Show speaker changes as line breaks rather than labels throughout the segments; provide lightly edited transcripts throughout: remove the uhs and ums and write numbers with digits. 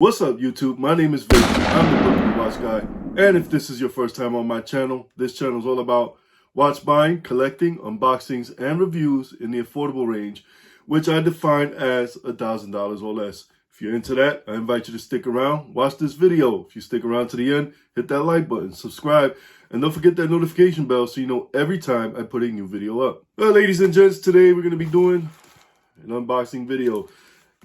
What's up, YouTube? My name is Willard. I'm the Brooklyn Watch Guy. And if this is your first time on my channel, this channel is all about watch buying, collecting, unboxings, and reviews in the affordable range, which I define as $1,000 or less. If you're into that, I invite you to stick around, watch this video. If you stick around to the end, hit that like button, subscribe, and don't forget that notification bell so you know every time I put a new video up. Well, ladies and gents, today we're going to be doing an unboxing video.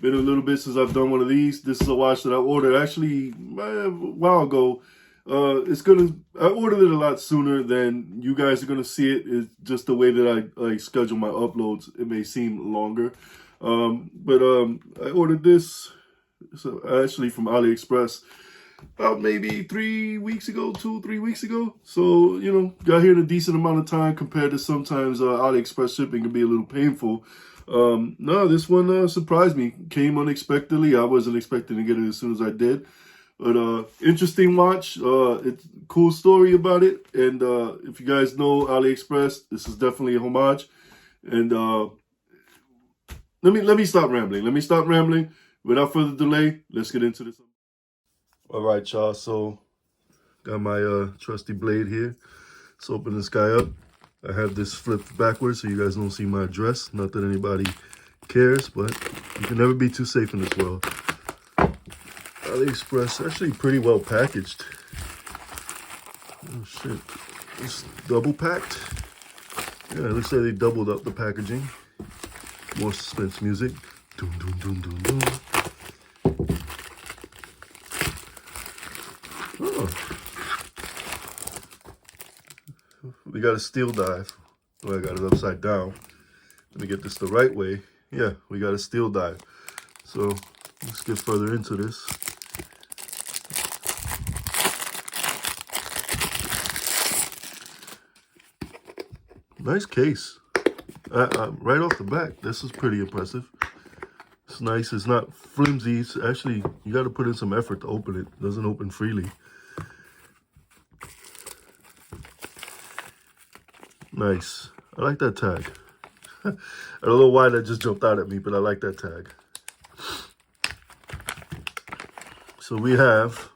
Been a little bit since I've done one of these. This is a watch that I ordered actually a while ago. I ordered it a lot sooner than you guys are gonna see it. It's just the way that I schedule my uploads. It may seem longer, but I ordered this actually from AliExpress about maybe 3 weeks ago, 2-3 weeks ago. So, you know, got here in a decent amount of time compared to sometimes AliExpress shipping can be a little painful. No, this one surprised me. Came unexpectedly. I wasn't expecting to get it as soon as I did. But interesting watch. It's a cool story about it. And if you guys know AliExpress, this is definitely a homage. And let me stop rambling. Let me stop rambling. Without further delay, let's get into this. All right, y'all. So got my trusty blade here. Let's open this guy up. I have this flipped backwards so you guys don't see my address. Not that anybody cares, but you can never be too safe in this world. AliExpress, actually pretty well packaged. Oh shit, it's double packed. Yeah, it looks like they doubled up the packaging. More suspense music. Doom, doom, doom, doom, doom. Oh. We got a Steeldive. Oh, I got it upside down. Let me get this the right way. Yeah, we got a Steeldive. So let's get further into this. Nice case. Right off the bat, this is pretty impressive. It's nice. It's not flimsy. It's actually, you got to put in some effort to open it. It doesn't open freely. Nice. I like that tag. I don't know why that just jumped out at me, but I like that tag. So we have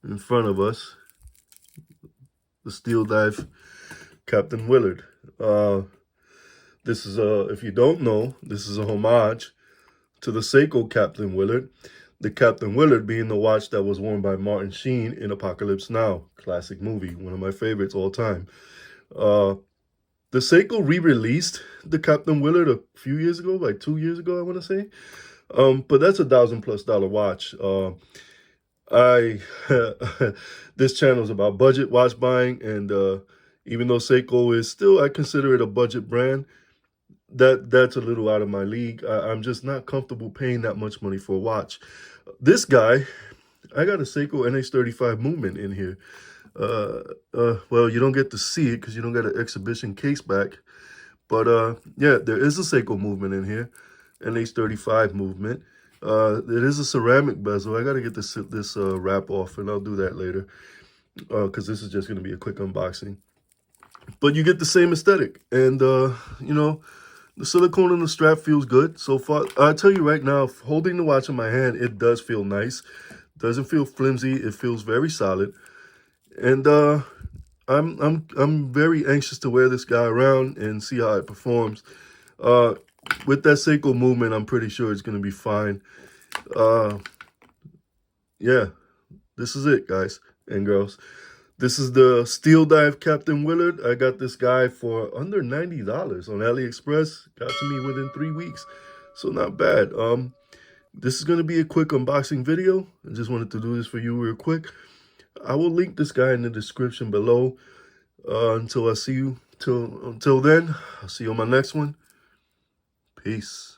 in front of us the Steeldive Captain Willard. This is if you don't know, this is a homage to the Seiko Captain Willard. The Captain Willard being the watch that was worn by Martin Sheen in Apocalypse Now. Classic movie, one of my favorites all time. The Seiko re-released the Captain Willard a few years ago, like 2 years ago, I want to say. But that's $1,000+ watch. This channel is about budget watch buying, and even though Seiko is still, I consider it a budget brand, that's a little out of my league. I'm just not comfortable paying that much money for a watch. This guy, I got a Seiko NH35 movement in here. Well, you don't get to see it because you don't got an exhibition case back. But yeah, there is a Seiko movement in here, NH35 movement. It is a ceramic bezel. I got to get this wrap off, and I'll do that later because this is just going to be a quick unboxing. But you get the same aesthetic, and you know, the silicone on the strap feels good so far. I'll tell you right now, holding the watch in my hand, it does feel nice. Doesn't feel flimsy. It feels very solid. And I'm very anxious to wear this guy around and see how it performs. With that Seiko movement, I'm pretty sure it's going to be fine. Yeah, this is it, guys and girls. This is the Steeldive Captain Willard. I got this guy for under $90 on AliExpress. Got to me within 3 weeks, so not bad. This is going to be a quick unboxing video. I just wanted to do this for you real quick. I will link this guy in the description below. Until I see you, until then, I'll see you on my next one. Peace.